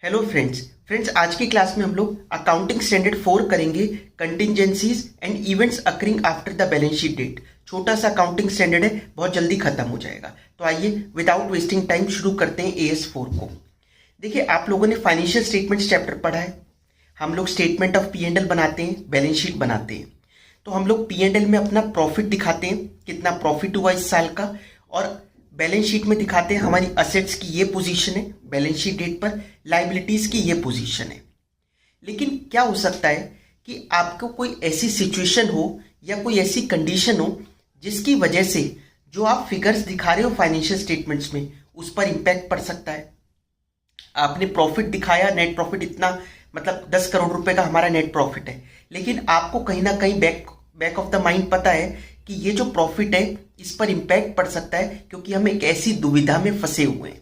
Hello friends आज की class में हम लोग अकाउंटिंग स्टैंडर्ड 4 करेंगे। Contingencies and events occurring after the balance sheet date. छोटा सा अकाउंटिंग स्टैंडर्ड है, बहुत जल्दी खत्म हो जाएगा। तो आइए विदाउट वेस्टिंग टाइम शुरू करते हैं AS4 को। देखिए, आप लोगों ने फाइनेंशियल स्टेटमेंट्स चैप्टर पढ़ा है। हम लोग स्टेटमेंट ऑफ P&L बनाते हैं, बैलेंस शीट बनाते हैं। तो हम लोग P&L में अपना प्रॉफिट दिखाते हैं, कितना प्रॉफिट हुआ इस साल का, और बैलेंस शीट में दिखाते हैं हमारी असेट्स की ये पोजीशन है, बैलेंस शीट डेट पर लाइबिलिटीज की ये पोजीशन है। लेकिन क्या हो सकता है कि आपको कोई ऐसी सिचुएशन हो या कोई ऐसी कंडीशन हो जिसकी वजह से जो आप फिगर्स दिखा रहे हो फाइनेंशियल स्टेटमेंट्स में उस पर इंपैक्ट पड़ सकता है। आपने प्रॉफिट दिखाया, नेट प्रॉफिट इतना, मतलब 10 करोड़ रुपए का हमारा नेट प्रॉफिट है, लेकिन आपको कहीं ना कहीं बैक ऑफ द माइंड पता है कि ये जो प्रॉफिट है इस पर इंपैक्ट पड़ सकता है, क्योंकि हम एक ऐसी दुविधा में फंसे हुए हैं।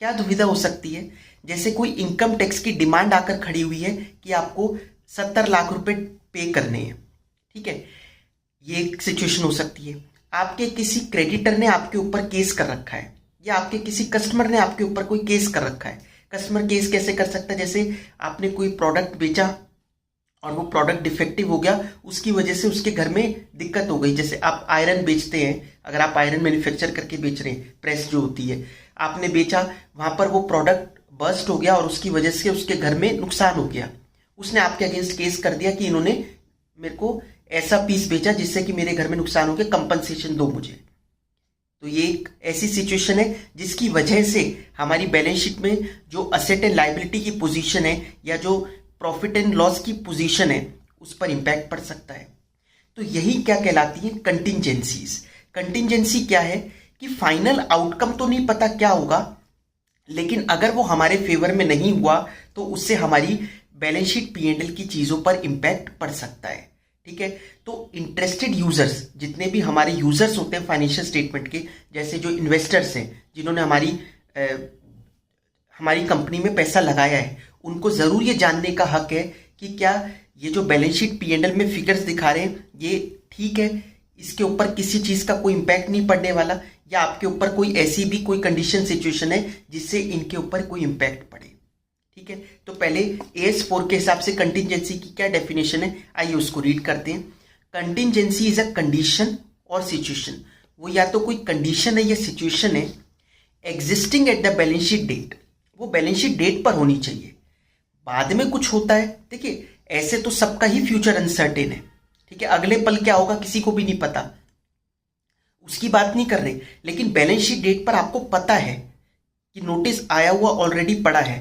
क्या दुविधा हो सकती है? जैसे कोई इनकम टैक्स की डिमांड आकर खड़ी हुई है कि आपको 70 लाख रुपए पे करने हैं, ठीक है। ये एक सिचुएशन हो सकती है। आपके किसी क्रेडिटर ने आपके ऊपर केस कर रखा है, या आपके किसी कस्टमर ने आपके ऊपर कोई केस कर रखा है। कस्टमर केस कैसे कर सकता है? जैसे आपने कोई प्रोडक्ट बेचा और वो प्रोडक्ट डिफेक्टिव हो गया, उसकी वजह से उसके घर में दिक्कत हो गई। जैसे आप आयरन बेचते हैं, अगर आप आयरन मैन्युफैक्चर करके बेच रहे हैं, प्रेस जो होती है, आपने बेचा, वहां पर वो प्रोडक्ट बर्स्ट हो गया और उसकी वजह से उसके घर में नुकसान हो गया। उसने आपके अगेंस्ट केस कर दिया कि इन्होंने मेरे को ऐसा पीस बेचा जिससे कि मेरे घर में नुकसान हो गया, कंपनसेशन दो मुझे। तो ये एक ऐसी सिचुएशन है जिसकी वजह से हमारी बैलेंस शीट में जो असेट एंड लायबिलिटी की पोजीशन है या जो प्रॉफिट एंड लॉस की पोजीशन है उस पर इंपैक्ट पड़ सकता है। तो यही क्या कहलाती है? कंटिजेंसीज। कंटिजेंसी क्या है कि फाइनल आउटकम तो नहीं पता क्या होगा, लेकिन अगर वो हमारे फेवर में नहीं हुआ तो उससे हमारी बैलेंस शीट P&L की चीजों पर इंपैक्ट पड़ सकता है, ठीक है। तो इंटरेस्टेड यूजर्स, जितने भी हमारे यूजर्स होते हैं फाइनेंशियल स्टेटमेंट के, जैसे जो इन्वेस्टर्स हैं जिन्होंने हमारी कंपनी में पैसा लगाया है, उनको जरूर ये जानने का हक है कि क्या ये जो बैलेंस शीट P&L में फिगर्स दिखा रहे हैं ये ठीक है, इसके ऊपर किसी चीज का कोई इंपैक्ट नहीं पड़ने वाला, या आपके ऊपर कोई ऐसी भी कोई कंडीशन सिचुएशन है जिससे इनके ऊपर कोई इंपैक्ट पड़े, ठीक है। तो पहले AS4 के हिसाब से कंटिजेंसी की क्या डेफिनेशन है, आइए उसको रीड करते हैं। कंटिजेंसी इज अ कंडीशन और सिचुएशन। वो या तो कोई कंडीशन है या सिचुएशन है existing at the balance sheet date. वो बैलेंस शीट डेट पर होनी चाहिए। बाद में कुछ होता है, देखिए ऐसे तो सबका ही फ्यूचर अनसर्टेन है, ठीक है। अगले पल क्या होगा किसी को भी नहीं पता, उसकी बात नहीं कर रहे, लेकिन बैलेंस शीट डेट पर आपको पता है कि नोटिस आया हुआ ऑलरेडी पड़ा है,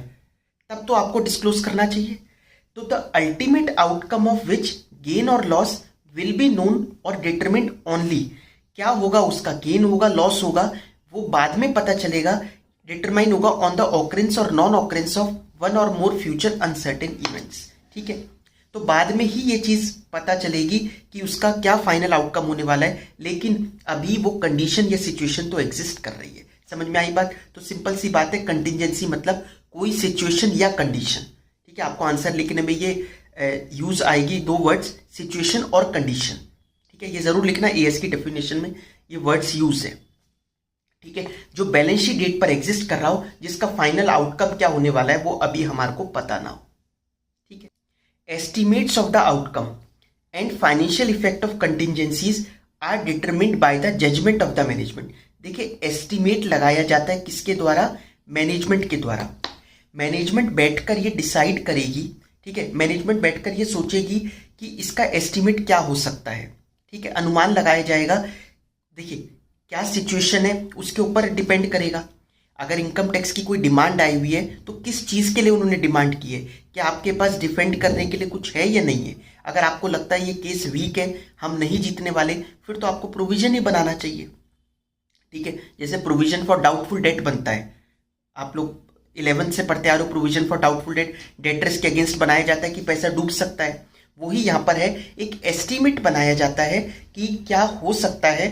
तब तो आपको डिस्क्लोज करना चाहिए। तो the ultimate outcome of which gain और लॉस विल बी नोन और डिटरमिन्ड ओनली। क्या होगा, उसका गेन होगा, लॉस होगा, वो बाद में पता चलेगा, डिटरमाइन होगा ऑन द ऑकरेंस और नॉन ऑकरेंस ऑफ वन और मोर फ्यूचर अनसर्टेन इवेंट्स, ठीक है। तो बाद में ही ये चीज पता चलेगी कि उसका क्या फाइनल आउटकम होने वाला है, लेकिन अभी वो कंडीशन या सिचुएशन तो एग्जिस्ट कर रही है। समझ में आई बात? तो सिंपल सी बात है, कंटिजेंसी मतलब कोई सिचुएशन या कंडीशन, ठीक है। आपको आंसर लिखने में ये यूज आएगी दो वर्ड्स, सिचुएशन और कंडीशन, ठीक है। ये जरूर लिखना, AS की डेफिनेशन में ये वर्ड्स यूज है, ठीक है। जो बैलेंस शीट डेट पर एग्जिस्ट कर रहा हो, जिसका फाइनल आउटकम क्या होने वाला है वो अभी हमारे को पता ना हो, ठीक है। Estimates of the outcome and financial effect of contingencies are determined by the judgement of the management. देखिए, एस्टिमेट लगाया जाता है किसके द्वारा? मैनेजमेंट के द्वारा। मैनेजमेंट बैठकर ये डिसाइड करेगी, ठीक है। मैनेजमेंट बैठकर ये सोचेगी कि इसका एस्टिमेट क्या हो सकता है, ठीक है। अनुमान लगाया जाएगा। देखिए, क्या सिचुएशन है उसके ऊपर डिपेंड करेगा। अगर इनकम टैक्स की कोई डिमांड आई हुई है तो किस चीज के लिए उन्होंने डिमांड की है, क्या आपके पास डिफेंड करने के लिए कुछ है या नहीं है। अगर आपको लगता है ये केस वीक है, हम नहीं जीतने वाले, फिर तो आपको प्रोविजन ही बनाना चाहिए, ठीक है। जैसे प्रोविजन फॉर डाउटफुल डेट बनता है, आप लोग 11th से पढ़ते आ रहे हो, provision for doubtful debt, debtors के अगेंस्ट बनाया जाता है कि पैसा डूब सकता है। वही यहां पर है, एक एस्टिमेट बनाया जाता है कि क्या हो सकता है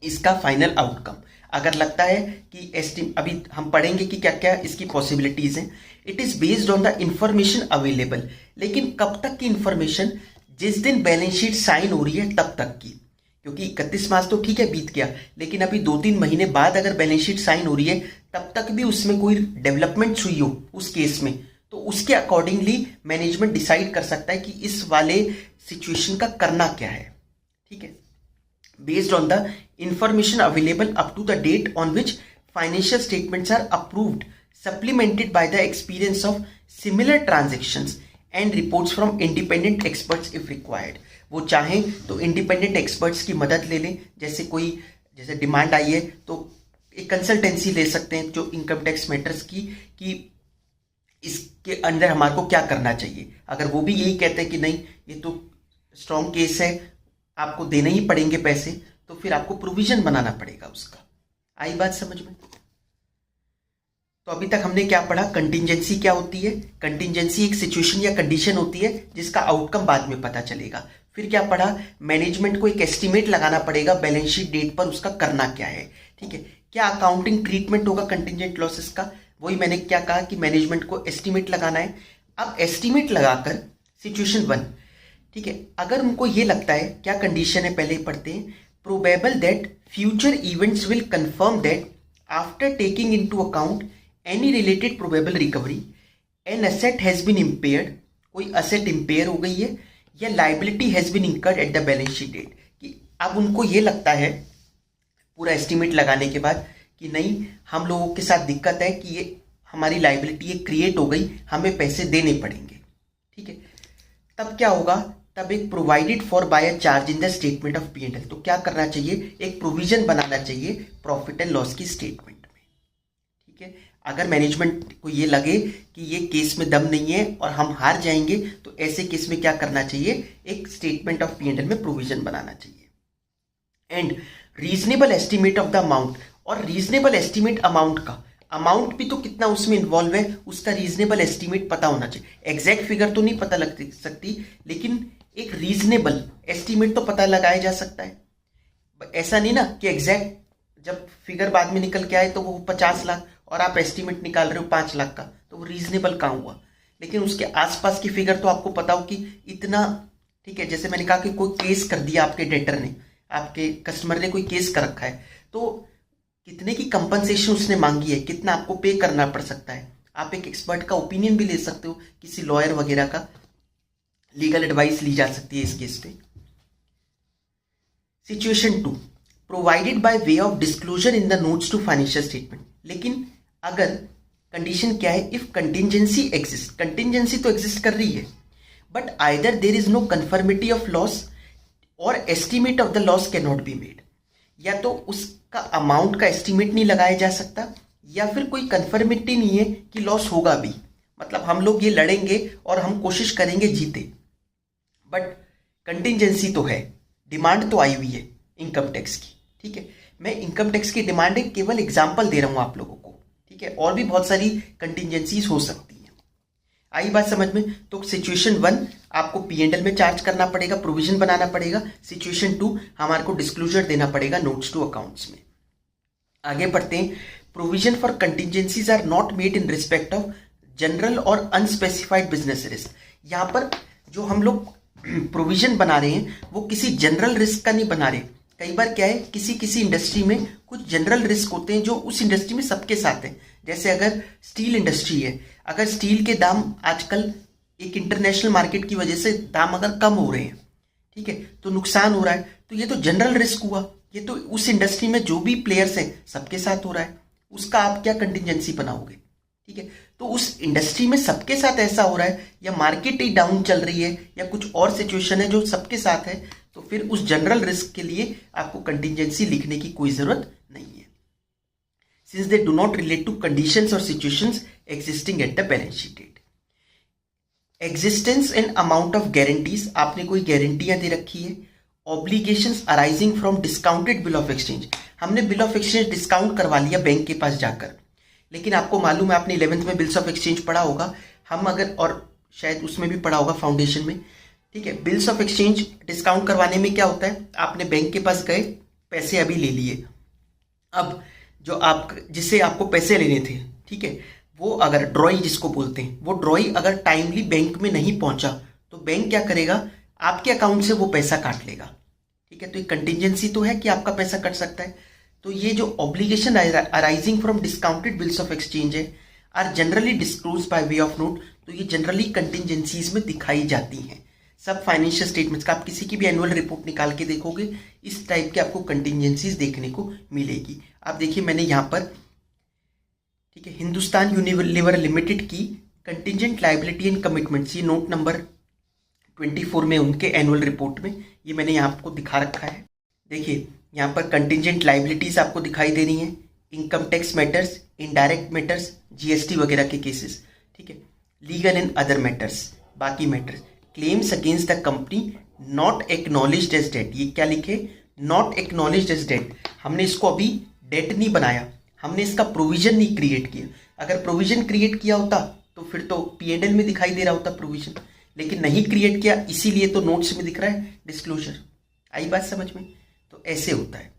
इसका फाइनल आउटकम। अगर लगता है कि अभी हम पढ़ेंगे कि क्या क्या इसकी पॉसिबिलिटीज हैं। It is based on the information available. लेकिन कब तक की इंफॉर्मेशन? जिस दिन बैलेंस शीट साइन हो रही है तब तक की, क्योंकि 31 मार्च तो ठीक है बीत गया, लेकिन अभी 2-3 महीने बाद अगर बैलेंस शीट साइन हो रही है, तब तक भी उसमें कोई डेवलपमेंट्स हुई हो उस केस में, तो उसके अकॉर्डिंगली मैनेजमेंट डिसाइड कर सकता है कि इस वाले सिचुएशन का करना क्या है। ठीक है, based on the information available up to the date on which financial statements are approved, supplemented by the experience of similar transactions and reports from independent experts if required. वो चाहें तो इंडिपेंडेंट एक्सपर्ट्स की मदद ले लें, जैसे demand आई है तो एक कंसल्टेंसी ले सकते हैं जो इनकम टैक्स मैटर्स की, कि इसके अंदर हमारे को क्या करना चाहिए। अगर वो भी यही कहते हैं कि नहीं ये तो स्ट्रॉन्ग केस है, आपको देने ही पड़ेंगे पैसे, तो फिर आपको प्रोविजन बनाना पड़ेगा उसका। आई बात समझ में? तो अभी तक हमने क्या पढ़ा, कंटिंजेंसी क्या होती है। कंटिंजेंसी एक सिचुएशन या कंडीशन होती है जिसका आउटकम बाद में पता चलेगा। फिर क्या पढ़ा, मैनेजमेंट को एक एस्टीमेट लगाना पड़ेगा बैलेंस शीट डेट पर उसका करना क्या है। ठीक है, क्या अकाउंटिंग ट्रीटमेंट होगा कंटिंजेंट लॉसेस का, वही मैंने क्या कहा कि मैनेजमेंट को एस्टीमेट लगाना है। अब एस्टीमेट लगाकर सिचुएशन 1, ठीक है, अगर उनको ये लगता है, क्या कंडीशन है पहले ही पढ़ते हैं, probable that future events will confirm that after taking into account any related probable recovery an asset has been impaired, कोई असेट इम्पेयर हो गई है, या liability has been incurred at the balance sheet date, कि अब उनको ये लगता है पूरा एस्टीमेट लगाने के बाद कि नहीं हम लोगों के साथ दिक्कत है कि ये हमारी लाइबिलिटी ये क्रिएट हो गई, हमें पैसे देने पड़ेंगे। ठीक है, तब क्या होगा, तब एक provided for by a charge in the statement of P&L, तो क्या करना चाहिए, एक प्रोविजन बनाना चाहिए प्रॉफिट एंड लॉस की स्टेटमेंट में। ठीक है, अगर मैनेजमेंट को ये लगे कि ये केस में दम नहीं है और हम हार जाएंगे, तो ऐसे केस में क्या करना चाहिए, एक स्टेटमेंट ऑफ P&L में प्रोविजन बनाना चाहिए। And reasonable estimate of the amount, और रीजनेबल एस्टीमेट अमाउंट का, अमाउंट भी तो कितना उसमें इन्वॉल्व है उसका रीजनेबल एस्टीमेट पता होना चाहिए। एग्जैक्ट फिगर तो नहीं पता लग सकती, लेकिन एक रीजनेबल एस्टीमेट तो पता लगाया जा सकता है। ऐसा नहीं ना कि एग्जैक्ट जब फिगर बाद में निकल के आए तो वो 50 लाख और आप एस्टीमेट निकाल रहे हो 5 लाख का, तो वो रीजनेबल कहाँ हुआ। लेकिन उसके आसपास की फिगर तो आपको पता हो कि इतना। ठीक है, जैसे मैंने कहा कि कोई केस कर दिया आपके डेटर ने, आपके कस्टमर ने कोई केस कर रखा है, तो कितने की कंपनसेशन उसने मांगी है, कितना आपको पे करना पड़ सकता है। आप एक एक्सपर्ट का ओपिनियन भी ले सकते हो, किसी लॉयर वगैरह का लीगल एडवाइस ली जा सकती है इस केस पे। Situation 2, provided by way of disclosure in the notes to financial statement. लेकिन अगर कंडीशन क्या है, इफ कंटिंजेंसी एग्जिस्ट, कंटिंजेंसी तो एग्जिस्ट कर रही है, but either there is no conformity of loss और estimate of the loss can not be made, या तो उसका अमाउंट का एस्टीमेट नहीं लगाया जा सकता, या फिर कोई कन्फर्मिटी नहीं है कि लॉस होगा भी। मतलब हम लोग ये लड़ेंगे और हम कोशिश करेंगे जीते, बट कंटिंजेंसी तो है, डिमांड तो आई हुई है इनकम टैक्स की। ठीक है, मैं इनकम टैक्स की डिमांड केवल एग्जाम्पल दे रहा हूं आप लोगों को। ठीक है, और भी बहुत सारी कंटिंजेंसीज हो सकती हैं। आई बात समझ में? तो सिचुएशन 1 आपको P&L में चार्ज करना पड़ेगा, प्रोविजन बनाना पड़ेगा। सिचुएशन 2 हमारे को डिस्क्लोजर देना पड़ेगा नोट्स टू अकाउंट्स में। आगे बढ़ते हैं। Provision for contingencies are not made in respect of general और अनस्पेसिफाइड बिजनेस रिस्क। यहां पर जो हम लोग प्रोविजन बना रहे हैं वो किसी जनरल रिस्क का नहीं बना रहे। कई बार क्या है, किसी इंडस्ट्री में कुछ जनरल रिस्क होते हैं जो उस इंडस्ट्री में सबके साथ है। जैसे अगर स्टील इंडस्ट्री है, अगर स्टील के दाम आजकल एक इंटरनेशनल मार्केट की वजह से दाम अगर कम हो रहे हैं, ठीक है, तो नुकसान हो रहा है, तो ये तो जनरल रिस्क हुआ। ये तो उस इंडस्ट्री में जो भी प्लेयर्स हैं सबके साथ हो रहा है, उसका आप क्या कंटिंजेंसी बनाओगे। ठीक है, तो उस इंडस्ट्री में सबके साथ ऐसा हो रहा है, या मार्केट ही डाउन चल रही है, या कुछ और सिचुएशन है जो सबके साथ है, तो फिर उस जनरल रिस्क के लिए आपको कंटिंजेंसी लिखने की कोई जरूरत नहीं है, since they do not relate to conditions और situations existing at the balance sheet date. Existence and amount of guarantees, आपने कोई गारंटियां दे रखी है। Obligations arising from discounted bill of exchange, हमने बिल ऑफ एक्सचेंज डिस्काउंट करवा लिया बैंक के पास जाकर, लेकिन आपको मालूम है, आपने 11th में बिल्स ऑफ एक्सचेंज पढ़ा होगा, हम अगर, और शायद उसमें भी पढ़ा होगा फाउंडेशन में। ठीक है, बिल्स ऑफ एक्सचेंज डिस्काउंट करवाने में क्या होता है, आपने बैंक के पास गए, पैसे अभी ले लिए, अब जो आप जिससे आपको पैसे लेने थे, ठीक है, वो अगर ड्रॉई जिसको बोलते हैं, वो ड्रॉई अगर टाइमली बैंक में नहीं पहुंचा, तो बैंक क्या करेगा, आपके अकाउंट से वो पैसा काट लेगा। ठीक है। ठीक है, तो ये कंटिजेंसी तो है कि आपका पैसा कट सकता है। तो ये जो obligation arising from discounted bills of exchange है are generally disclose by way of note, तो ये जनरली कंटिजेंसीज में दिखाई जाती हैं। सब फाइनेंशियल स्टेटमेंट्स का आप किसी की भी एनुअल रिपोर्ट निकाल के देखोगे, इस टाइप के आपको कंटिजेंसीज देखने को मिलेगी। आप देखिए मैंने यहाँ पर, ठीक है, हिंदुस्तान यूनिलीवर लिमिटेड की कंटिजेंट लायबिलिटी एंड कमिटमेंट्स, ये नोट नंबर 24 में उनके एनुअल रिपोर्ट में ये मैंने यहाँ आपको दिखा रखा है। देखिए यहाँ पर कंटिजेंट लायबिलिटीज आपको दिखाई दे रही हैं, income tax matters, indirect matters, GST वगैरह के केसेस, ठीक है, लीगल एंड अदर मैटर्स, बाकी matters, claims against the company not acknowledged as debt. ये क्या लिखे, नॉट एक्नॉलेज्ड एज डेट। हमने इसको अभी डेट नहीं बनाया, हमने इसका प्रोविजन नहीं क्रिएट किया। अगर प्रोविजन क्रिएट किया होता तो फिर तो पीएनएल में दिखाई दे रहा होता प्रोविजन, लेकिन नहीं क्रिएट किया, इसीलिए तो नोट्स में दिख रहा है डिस्क्लोजर। आई बात समझ में? तो ऐसे होता है।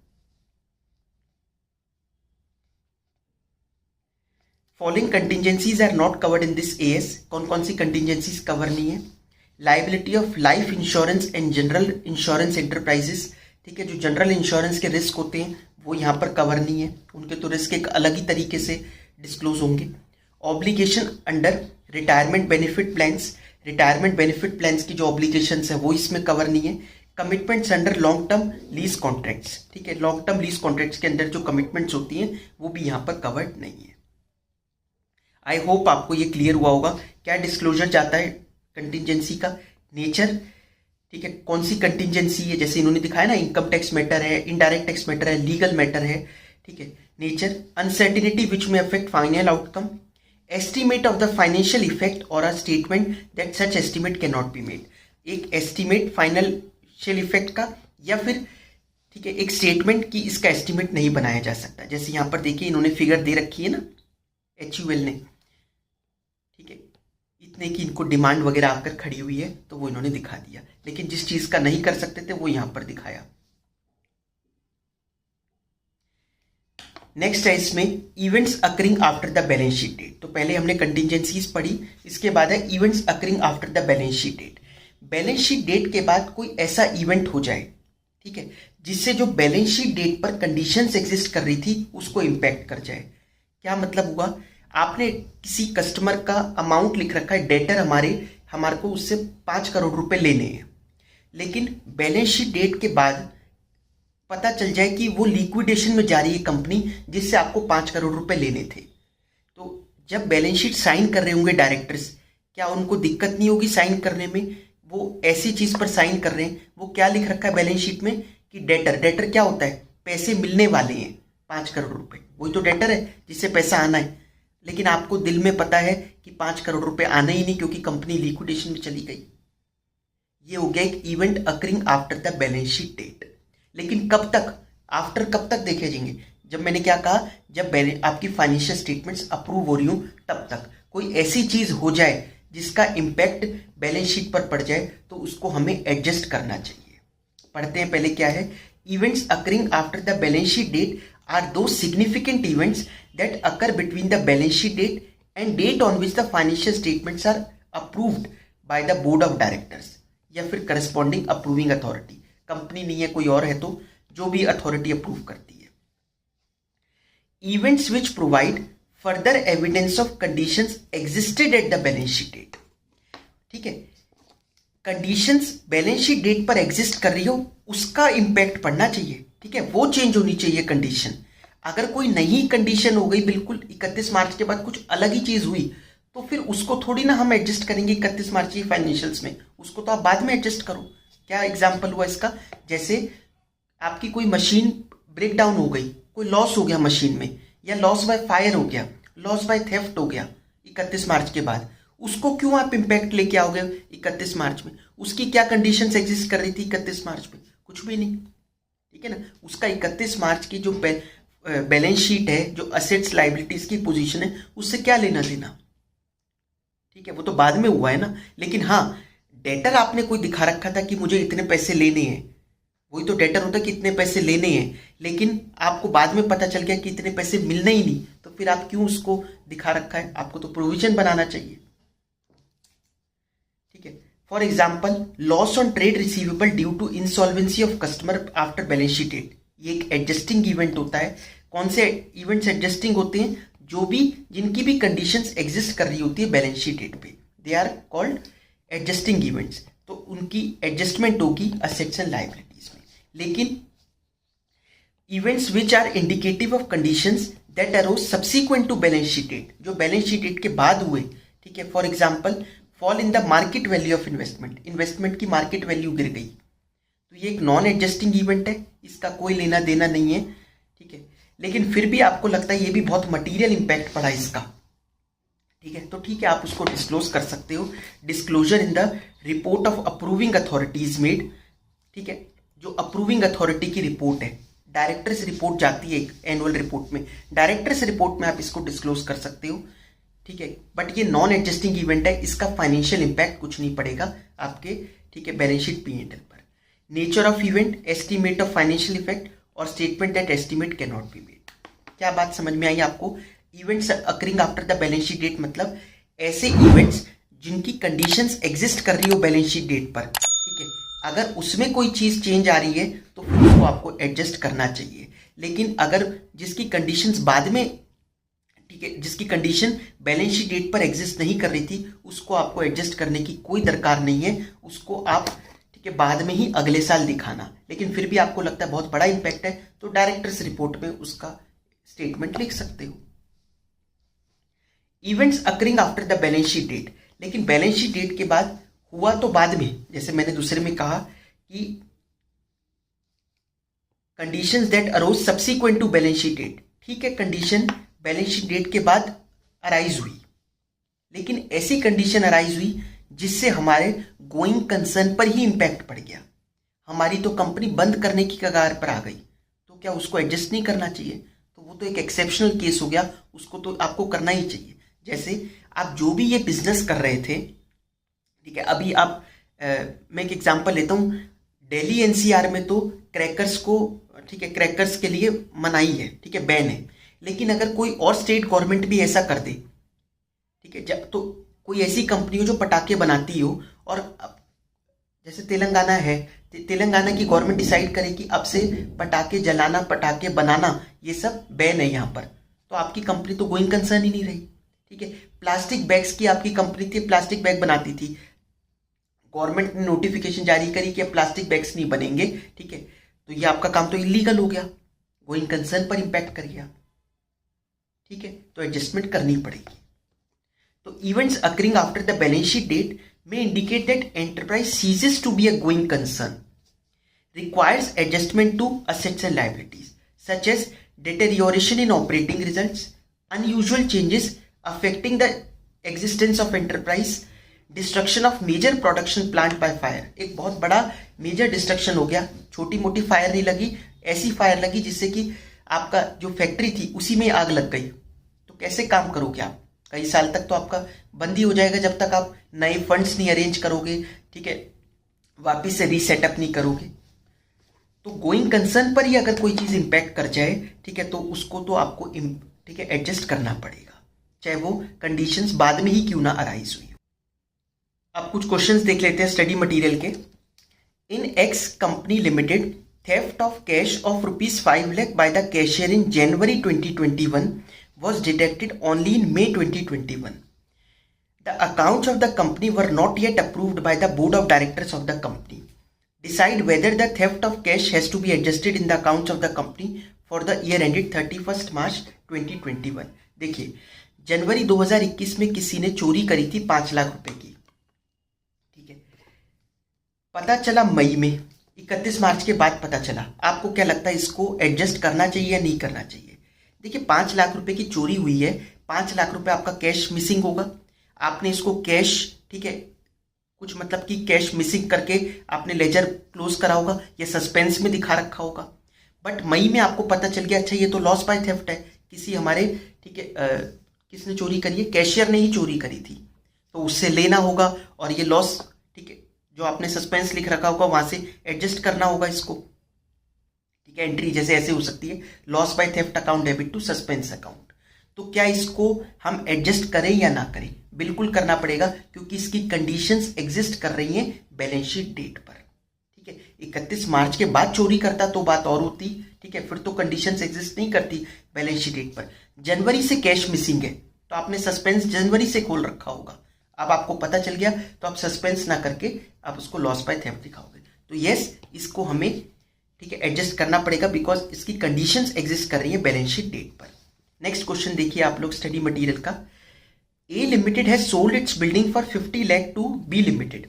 Following contingencies are not covered in this AS. कौन कौन सी कंटिजेंसीज कवर नहीं है? Liability of life insurance and general insurance enterprises, ठीक है, जो जनरल इंश्योरेंस के रिस्क होते हैं वो यहाँ पर कवर नहीं है, उनके तो रिस्क एक अलग ही तरीके से डिस्क्लोज होंगे। Obligation under retirement benefit plans, retirement benefit plans की जो ऑब्लिगेशंस है वो इसमें कवर नहीं है। Commitments under long term lease contracts, ठीक है, लॉन्ग टर्म लीज कॉन्ट्रैक्ट्स के अंदर जो कमिटमेंट्स होती हैं वो भी यहाँ पर कवर्ड नहीं है। आई होप आपको ये क्लियर हुआ होगा क्या डिस्क्लोजर चाहता है कंटिजेंसी का नेचर, ठीक है, कौन सी कंटिजेंसी है, जैसे इन्होंने दिखाया ना, इनकम टैक्स मैटर है, इनडायरेक्ट टैक्स मैटर है, लीगल मैटर है, ठीक है, nature, uncertainty which may affect final outcome, estimate of the financial effect और a statement that such estimate can not be made. एक एस्टिमेट फाइनेंशियल इफेक्ट का, या फिर ठीक है एक स्टेटमेंट की इसका एस्टिमेट नहीं बनाया जा सकता। जैसे यहाँ पर देखिए इन्होंने फिगर दे रखी है ना HUL ने, ठीक है, इतने की इनको डिमांड वगैरह आकर खड़ी हुई है तो वो इन्होंने दिखा दिया, लेकिन जिस चीज का नहीं कर सकते थे वो यहां पर दिखाया। नेक्स्ट है इसमें events occurring after the balance sheet date. तो पहले हमने कंटिजेंसीज पढ़ी, इसके बाद है events occurring after the balance sheet date. Balance sheet date के बाद कोई ऐसा इवेंट हो जाए, ठीक है, जिससे जो बैलेंस शीट डेट पर कंडीशंस एग्जिस्ट कर रही थी उसको इंपैक्ट कर जाए। क्या मतलब हुआ? आपने किसी कस्टमर का अमाउंट लिख रखा है, डेटर हमारे को उससे 5 करोड़ रुपए लेने हैं, लेकिन बैलेंस शीट डेट के बाद पता चल जाए कि वो लिक्विडेशन में जा रही है कंपनी जिससे आपको 5 करोड़ रुपए लेने थे। तो जब बैलेंस शीट साइन कर रहे होंगे डायरेक्टर्स, क्या उनको दिक्कत नहीं होगी साइन करने में? वो ऐसी चीज पर साइन कर रहे हैं, वो क्या लिख रखा है बैलेंस शीट में कि डेटर क्या होता है? पैसे मिलने वाले हैं 5 करोड़ रुपए, वही तो डेटर है जिससे पैसा आना है। लेकिन आपको दिल में पता है कि 5 करोड़ रुपए आने ही नहीं क्योंकि कंपनी लिक्विडेशन में चली गई। ये हो गया एक event occurring after the balance sheet date. लेकिन कब तक, आफ्टर कब तक देखे जाएंगे? जब मैंने क्या कहा, जब आपकी फाइनेंशियल स्टेटमेंट्स अप्रूव हो रही हो तब तक। कोई ऐसी चीज हो जाए जिसका इंपैक्ट बैलेंस शीट पर पड़ जाए तो उसको हमें एडजस्ट करना चाहिए। पढ़ते हैं पहले क्या है। Events occurring after the balance sheet date are those significant events that occur between the balance sheet date and date on which the financial statements are approved by the board of directors या फिर corresponding approving authority। Company नहीं है, कोई और है तो जो भी अथॉरिटी अप्रूव करती है। Events which provide further evidence of conditions existed at the balance sheet date, ठीक है, कंडीशंस बैलेंस शीट डेट पर एग्जिस्ट कर रही हो उसका इंपैक्ट पड़ना चाहिए, ठीक है, वो चेंज होनी चाहिए कंडीशन। अगर कोई नई कंडीशन हो गई बिल्कुल 31 मार्च के बाद कुछ अलग ही चीज हुई तो फिर उसको थोड़ी ना हम एडजस्ट करेंगे 31 मार्च की फाइनेंशियल्स में, उसको तो आप बाद में एडजस्ट करो। क्या एग्जांपल हुआ इसका? जैसे आपकी कोई मशीन ब्रेक डाउन हो गई, कोई लॉस हो गया मशीन में, या लॉस बाय फायर हो गया, लॉस बाय थेफ्ट हो गया 31 मार्च के बाद, उसको क्यों आप इंपैक्ट लेके आओगे 31 मार्च में? उसकी क्या कंडीशंस एग्जिस्ट कर रही थी 31 मार्च में? कुछ भी नहीं, ठीक है ना। उसका 31 मार्च की जो बैलेंस शीट है, जो असेट्स लायबिलिटीज की पोजीशन है, उससे क्या लेना देना, ठीक है, वो तो बाद में हुआ है ना। लेकिन हाँ, डेटर आपने कोई दिखा रखा था कि मुझे इतने पैसे लेने हैं, वही तो डेटर होता है कि इतने पैसे लेने हैं, लेकिन आपको बाद में पता चल गया कि इतने पैसे मिलने ही नहीं, तो फिर आप क्यों उसको दिखा रखा है? आपको तो प्रोविजन बनाना चाहिए, ठीक है। For example loss on trade receivable due to insolvency of customer after balance sheet date, ये एक एडजस्टिंग इवेंट होता है। कौन से इवेंट्स एडजस्टिंग होते हैं? जो भी जिनकी भी कंडीशंस एग्जिस्ट कर रही होती है बैलेंस शीट डेट पे, they are called adjusting events. तो उनकी एडजस्टमेंट होगी असेट्स एंड लायबिलिटीज में। लेकिन events which are indicative of conditions that arose subsequent to balance sheet date, जो बैलेंस शीट डेट के बाद हुए, ठीक है। For example fall in the market value of investment, investment की मार्केट वैल्यू गिर गई, तो ये एक नॉन एडजस्टिंग इवेंट है, इसका कोई लेना देना नहीं है, ठीक है। लेकिन फिर भी आपको लगता है ये भी बहुत मटीरियल इंपैक्ट पड़ा इसका, ठीक है, तो ठीक है, आप उसको डिस्क्लोज कर सकते हो। Disclosure in the report of approving authorities made, ठीक है, जो अप्रूविंग अथॉरिटी की रिपोर्ट है, डायरेक्टर्स रिपोर्ट जाती है एनुअल रिपोर्ट में, डायरेक्टर्स रिपोर्ट में आप इसको डिस्क्लोज कर सकते हो, ठीक है। बट ये नॉन एडजस्टिंग इवेंट है, इसका फाइनेंशियल इंपैक्ट कुछ नहीं पड़ेगा आपके, ठीक है, बैलेंस शीट P&L पर। Nature of event, estimate of financial effect और statement that estimate can not be made. क्या बात समझ में आई आपको? Events occurring after the balance sheet date मतलब ऐसे इवेंट्स जिनकी कंडीशंस एग्जिस्ट कर रही हो बैलेंस शीट डेट पर, ठीक है, अगर उसमें कोई चीज चेंज आ रही है तो फिर उसको आपको एडजस्ट करना चाहिए। लेकिन अगर जिसकी कंडीशंस बाद में, ठीक है, जिसकी कंडीशन बैलेंस शीट डेट पर एग्जिस्ट नहीं कर रही थी, उसको आपको एडजस्ट करने की कोई दरकार नहीं है, उसको आप, ठीक है, बाद में ही अगले साल दिखाना। लेकिन फिर भी आपको लगता है बहुत बड़ा इंपैक्ट है तो डायरेक्टर्स रिपोर्ट में उसका स्टेटमेंट लिख सकते हो। Events occurring after the balance sheet date, लेकिन बैलेंस शीट डेट के बाद हुआ तो बाद में, जैसे मैंने दूसरे में कहा कि conditions that arose subsequent to balance sheet date, ठीक है, कंडीशन बैलेंस शीट डेट के बाद अराइज हुई, लेकिन ऐसी कंडीशन अराइज हुई जिससे हमारे गोइंग कंसर्न पर ही इंपैक्ट पड़ गया, हमारी तो कंपनी बंद करने की कगार पर आ गई, तो क्या उसको एडजस्ट नहीं करना चाहिए? तो वो तो एक एक्सेप्शनल केस हो गया, उसको तो आपको करना ही चाहिए। जैसे आप जो भी ये बिजनेस कर रहे थे, ठीक है, अभी आप मैं एक एग्जांपल लेता हूँ, दिल्ली एनसीआर में तो क्रैकर्स को, ठीक है, क्रैकर्स के लिए मनाही है, ठीक है, बैन है। लेकिन अगर कोई और स्टेट गवर्नमेंट भी ऐसा कर दे, ठीक है, तो कोई ऐसी कंपनी हो जो पटाखे बनाती हो और जैसे तेलंगाना है, तेलंगाना की गवर्नमेंट डिसाइड करे कि अब से पटाखे जलाना, पटाखे बनाना, ये सब बैन है यहाँ पर, तो आपकी कंपनी तो गोइंग कंसर्न ही नहीं रही, ठीक है। प्लास्टिक बैग्स की आपकी कंपनी थी, प्लास्टिक बैग बनाती थी, गवर्नमेंट ने नोटिफिकेशन जारी करी कि अब प्लास्टिक बैग्स नहीं बनेंगे, ठीक है, तो ये आपका काम तो इलीगल हो गया, गोइंग कंसर्न पर इंपैक्ट कर गया, ठीक है, तो एडजस्टमेंट करनी पड़ेगी। तो events occurring after the balance sheet date may indicate that enterprise ceases to be a going concern, requires adjustment to assets and liabilities, such as deterioration in operating results, unusual changes affecting the existence of enterprise, destruction of major production plant by fire। एक बहुत बड़ा major destruction हो गया, छोटी मोटी fire नहीं लगी, ऐसी फायर लगी जिससे कि आपका जो फैक्ट्री थी उसी में आग लग गई, तो कैसे काम करोगे आप? कई साल तक तो आपका बंद ही हो जाएगा जब तक आप नए फंड्स नहीं अरेंज करोगे, ठीक है, वापिस से रीसेटअप नहीं करोगे। तो गोइंग कंसर्न पर ही अगर कोई चीज इंपैक्ट कर जाए, ठीक है, तो उसको तो आपको, ठीक है, एडजस्ट करना पड़ेगा, चाहे वो कंडीशंस बाद में ही क्यों ना अराइज हुई। अब कुछ क्वेश्चंस देख लेते हैं स्टडी मटेरियल के। In X company limited, theft of cash of ₹5 lakh by the cashier in January 2021 was detected only in May 2021. The accounts of the company were not yet approved by the board of directors of the company. Decide whether the theft of cash has to be adjusted in the accounts of the company for the year ended 31st March 2021. देखिए, जनवरी 2021 में किसी ने चोरी करी थी 5 लाख रुपए की, ठीक है, पता चला मई में, 31 मार्च के बाद पता चला, आपको क्या लगता है इसको एडजस्ट करना चाहिए या नहीं करना चाहिए? देखिए, 5 लाख रुपए की चोरी हुई है, 5 लाख रुपए आपका कैश मिसिंग होगा, आपने इसको कैश, ठीक है, कुछ मतलब कि कैश मिसिंग करके आपने लेजर क्लोज करा होगा या सस्पेंस में दिखा रखा होगा। बट मई में आपको पता चल गया, अच्छा ये तो लॉस बाय थेफ्ट है, किसी हमारे, ठीक है, किसने चोरी करी है? कैशियर ने ही चोरी करी थी, तो उससे लेना होगा और ये लॉस, ठीक है, जो आपने सस्पेंस लिख रखा होगा वहां से एडजस्ट करना होगा इसको, ठीक है। एंट्री जैसे ऐसे हो सकती है, loss by theft account debit to suspense account. तो क्या इसको हम एडजस्ट करें या ना करें? बिल्कुल करना पड़ेगा, क्योंकि इसकी कंडीशंस एग्जिस्ट कर रही हैं बैलेंस शीट डेट पर। ठीक है, 31 मार्च के बाद चोरी करता तो बात और होती। ठीक है, फिर तो कंडीशंस एग्जिस्ट नहीं करती बैलेंस शीट डेट पर। जनवरी से कैश मिसिंग है, तो आपने सस्पेंस जनवरी से खोल रखा होगा। अब आपको पता चल गया तो आप सस्पेंस ना करके आप उसको लॉस बाय थेफ्ट दिखाओगे। तो यस, इसको हमें ठीक है एडजस्ट करना पड़ेगा, बिकॉज इसकी कंडीशंस एग्जिस्ट कर रही है बैलेंस शीट डेट पर। नेक्स्ट क्वेश्चन देखिए आप लोग स्टडी मटेरियल का। A limited has sold its building for 50 lakh to B limited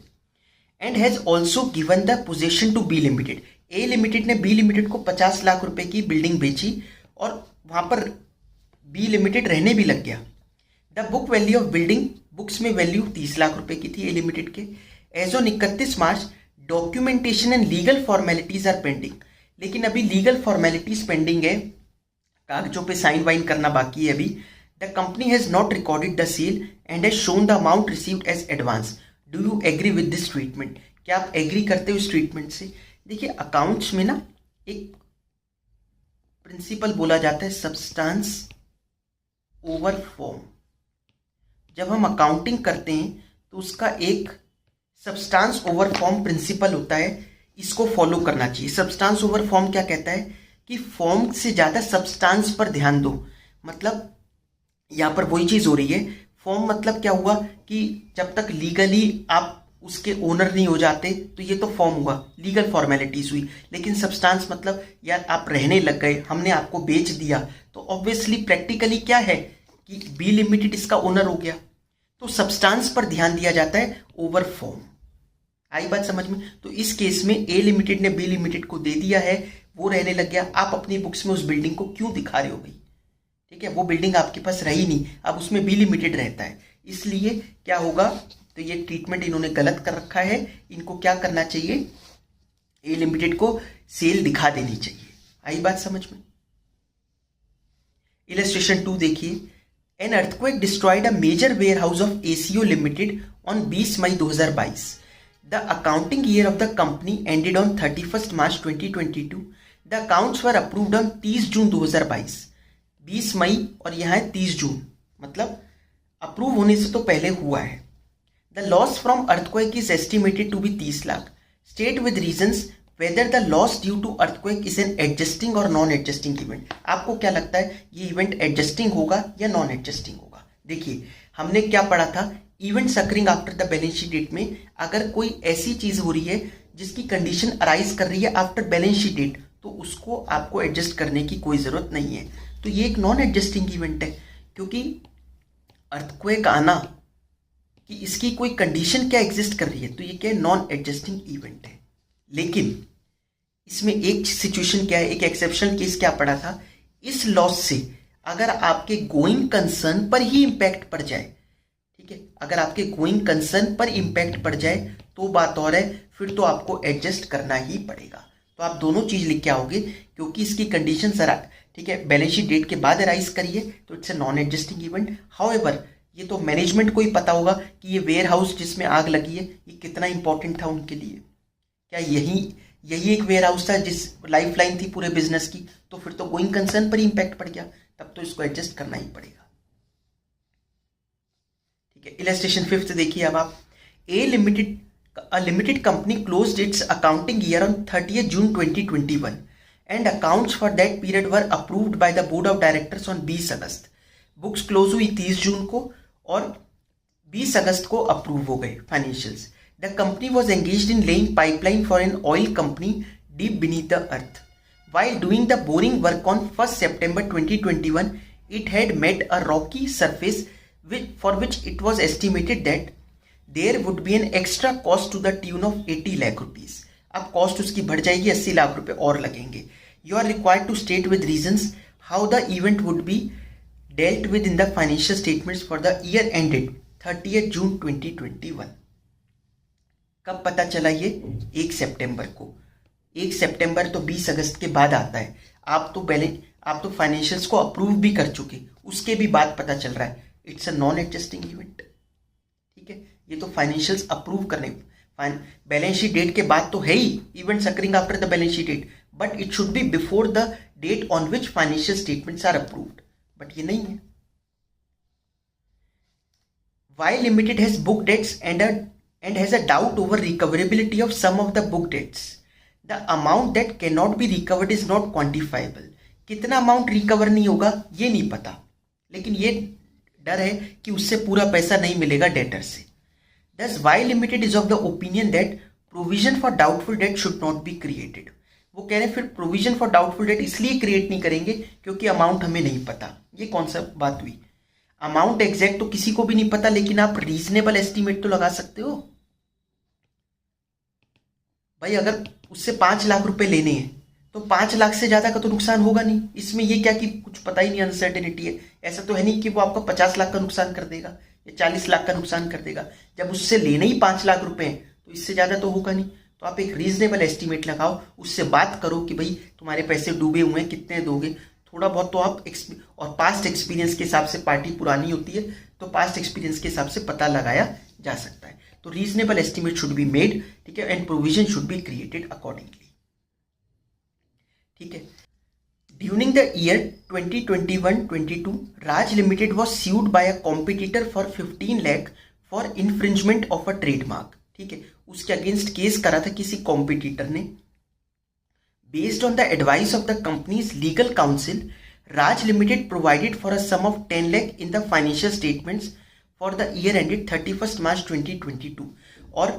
and has also given the possession to B limited. A limited ने बी लिमिटेड को 50 लाख रुपए की बिल्डिंग बेची और वहां पर बी लिमिटेड रहने भी लग गया। The book value of building, books में वैल्यू 30 लाख रुपए की थी ए लिमिटेड के। As on 31 March documentation and legal formalities are pending. लेकिन अभी लीगल फॉर्मेलिटीज पेंडिंग है, कागजों पे साइन वाइन करना बाकी है अभी। The company has not recorded the sale and has shown the amount received as advance. Do you agree with this treatment? क्या आप एग्री करते हो इस ट्रीटमेंट से? देखिए, अकाउंट्स में ना एक प्रिंसिपल बोला जाता है सब्सटेंस ओवर फॉर्म। जब हम अकाउंटिंग करते हैं तो उसका एक सब्सटेंस ओवर फॉर्म प्रिंसिपल होता है, इसको फॉलो करना चाहिए। सब्सटेंस ओवर फॉर्म क्या कहता है कि फॉर्म से ज्यादा सब्सटेंस पर ध्यान दो। मतलब यहां पर वही चीज हो रही है। फॉर्म मतलब क्या हुआ कि जब तक लीगली आप उसके ओनर नहीं हो जाते तो ये तो फॉर्म हुआ, लीगल फॉर्मेलिटीज हुई। लेकिन सब्सटेंस मतलब यार आप रहने लग गए, हमने आपको बेच दिया, तो ऑब्वियसली प्रैक्टिकली क्या है कि बी लिमिटेड इसका ओनर हो गया। तो सब्सटेंस पर ध्यान दिया जाता है ओवर फॉर्म। आई बात समझ में? तो इस केस में ए लिमिटेड ने बी लिमिटेड को दे दिया है, वो रहने लग गया। आप अपनी बुक्स में उस बिल्डिंग को क्यों दिखा रहे हो भाई? ठीक है, वो बिल्डिंग आपके पास रही नहीं, अब उसमें बी लिमिटेड रहता है। इसलिए क्या होगा, तो ये ट्रीटमेंट इन्होंने गलत कर रखा है। इनको क्या करना चाहिए, ए लिमिटेड को सेल दिखा देनी चाहिए। आई बात समझ में? इलस्ट्रेशन 2 देखिए। An earthquake destroyed a major warehouse of ACO limited on 20 May 2022। The accounting year of the company ended on 31 March 2022। The accounts were approved on 30 June 2022। 20 मई और यहां है 30 जून, मतलब अप्रूव होने से तो पहले हुआ है। The loss from earthquake is estimated to be 30 lakh. State with reasons whether the loss due to earthquake is an adjusting or non adjusting event। आपको क्या लगता है ये इवेंट एडजस्टिंग होगा या नॉन एडजस्टिंग होगा? देखिए, हमने क्या पढ़ा था, event occurring after the balance sheet date में अगर कोई ऐसी चीज हो रही है जिसकी कंडीशन अराइज कर रही है आफ्टर बैलेंस शीट डेट, तो उसको आपको एडजस्ट करने की कोई जरूरत नहीं है। तो ये एक नॉन एडजस्टिंग इवेंट है, क्योंकि अर्थक्वेक आना कि इसकी कोई कंडीशन क्या एग्जिस्ट कर रही है, तो ये क्या नॉन एडजस्टिंग इवेंट है। लेकिन इसमें एक सिचुएशन क्या है, एक एक्सेप्शनल केस क्या पड़ा था, इस लॉस से अगर आपके गोइंग कंसर्न पर ही इंपैक्ट पड़ जाए, ठीक है, अगर आपके गोइंग कंसर्न पर इंपैक्ट पड़ जाए तो बात और है, फिर तो आपको एडजस्ट करना ही पड़ेगा। तो आप दोनों चीज लिख के आओगे, क्योंकि इसकी कंडीशन ठीक है बैलेंस शीट डेट के बाद अराइज करिए, तो it's a non adjusting event. However ये तो मैनेजमेंट को ही पता होगा कि ये वेयर हाउस जिसमें आग लगी है ये कितना इंपॉर्टेंट था उनके लिए। क्या यही एक वेयर हाउस था जिस लाइफ लाइन थी पूरे बिजनेस की, तो फिर तो गोइंग कंसर्न पर इंपैक्ट पड़ गया, तब तो इसको एडजस्ट करना ही पड़ेगा। ठीक है, इलस्ट्रेशन 5 देखिए अब आप। A limited company closed its accounting year on 30th June 2021 and accounts for that period were approved by the board of directors on 20 August. Books close हुई 30 जून को और 20 अगस्त को अप्रूव हो गए financials. The company was engaged in laying pipeline for an oil company deep beneath the earth. While doing the boring work on 1st September 2021, it had met a rocky surface for which it was estimated that there would be an extra cost to the tune of 80 lakh rupees. अब cost उसकी बढ़ जाएगी, 80 लाख रुपए और लगेंगे। You are required to state with reasons how the event would be dealt with in the financial statements for the year ended 30th June 2021. कब पता चला ये? 1 सितंबर को। 1 सितंबर तो 20 अगस्त के बाद आता है। आप तो फाइनेंशियल्स को अप्रूव भी कर चुके, उसके भी बाद पता चल रहा है। It's a non adjusting event. ठीक है, ये तो फाइनेंशियल्स अप्रूव करने, बैलेंस शीट डेट के बाद तो है ही event occurring after the balance sheet date, but it should be before the date on which financial statements are approved, but ये नहीं है। Y limited has book debts and has a doubt over recoverability of some of the book debts, the amount that can not be recovered is not quantifiable. कितना amount recover नहीं होगा ये नहीं पता, लेकिन ये डर है कि उससे पूरा पैसा नहीं मिलेगा डेटर से। Thus, Y Limited is of the opinion that provision for doubtful debt should not be created. वो कह रहे हैं फिर प्रोविजन फॉर डाउटफुल डेट इसलिए क्रिएट नहीं करेंगे क्योंकि अमाउंट हमें नहीं पता। ये कौन सा बात हुई? अमाउंट एग्जैक्ट तो किसी को भी नहीं पता, लेकिन आप रीजनेबल एस्टिमेट तो लगा सकते हो भाई। अगर उससे 5 लाख रुपए लेने हैं तो 5 लाख से ज्यादा का तो नुकसान होगा नहीं। इसमें ये क्या कि कुछ पता ही नहीं, अनसर्टेनिटी है। ऐसा तो है नहीं कि वो आपको 50 लाख का नुकसान कर देगा या 40 लाख का नुकसान कर देगा। जब उससे लेने ही 5 लाख रुपए हैं तो इससे ज्यादा तो होगा नहीं। तो आप एक रीजनेबल एस्टिमेट लगाओ, उससे बात करो कि भाई तुम्हारे पैसे डूबे हुए हैं, कितने दोगे। थोड़ा बहुत तो आप और पास्ट एक्सपीरियंस के हिसाब से, पार्टी पुरानी होती है तो पास्ट एक्सपीरियंस के हिसाब से पता लगाया जा सकता है। तो reasonable estimate should be made, ठीक है, and provision should be created accordingly, ठीक है। During the year 2021-22, Raj limited was sued by a competitor for 15 lakh for infringement of a trademark, ठीक है। उसके अगेंस्ट केस करा था किसी कॉम्पिटिटर ने। Based on the advice of the company's legal counsel, Raj limited provided for a sum of 10 lakh in the financial statements for the year ended 31 March 2022। और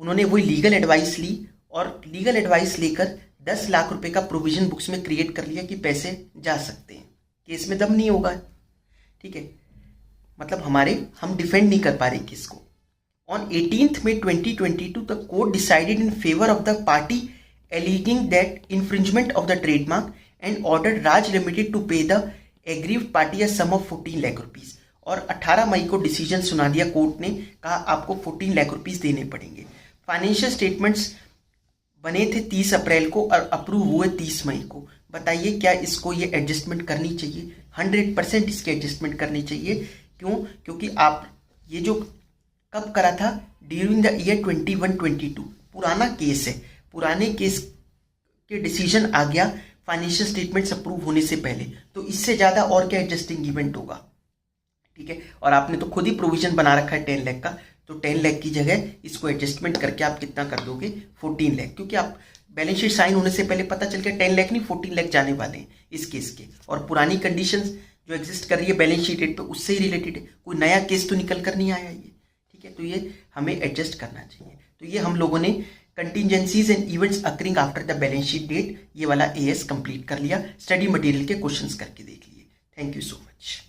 उन्होंने वही लीगल एडवाइस ली और लीगल एडवाइस लेकर 10 लाख रुपए का प्रोविजन बुक्स में create कर लिया कि पैसे जा सकते हैं। केस में दम नहीं होगा, ठीक है, मतलब हम डिफेंड नहीं कर पा रहे केस को। On 18th May 2022 the court decided in favour of the party alleging that infringement of the trademark and order Raj limited to pay the aggrieved party a sum of 14 lakh rupees. और 18 मई को decision सुना दिया court ने, कहा आपको 14 lakh rupees देने पड़ेंगे। Financial statements बने थे 30 अप्रैल को और अप्रूव हुए 30 मई को। बताइए क्या इसको ये एडजस्टमेंट करनी चाहिए? 100% इसकी एडजस्टमेंट करनी चाहिए। क्यों? क्योंकि आप ये जो कब करा था, ड्यूरिंग द ईयर 21-22, पुराना केस है। पुराने केस के डिसीजन आ गया फाइनेंशियल स्टेटमेंट्स अप्रूव होने से पहले, तो इससे ज्यादा और क्या एडजस्टिंग इवेंट होगा, ठीक है। और आपने तो खुद ही प्रोविजन बना रखा है 10 लाख का, तो 10 लाख की जगह इसको एडजस्टमेंट करके आप कितना कर दोगे? 14 लाख, क्योंकि आप बैलेंस शीट साइन होने से पहले पता चल गया 10 लाख नहीं 14 लाख जाने वाले हैं इस केस के। और पुरानी कंडीशंस जो एग्जिस्ट कर रही है बैलेंस शीट रेट पे, उससे ही रिलेटेड है। कोई नया केस तो निकल कर नहीं आया ये, ठीक है। तो ये हमें एडजस्ट करना चाहिए। तो ये हम लोगों ने contingencies and events occurring after the balance sheet date, ये वाला AS कंप्लीट कर लिया। स्टडी मटेरियल के क्वेश्चंस करके देख लिए। Thank you so much.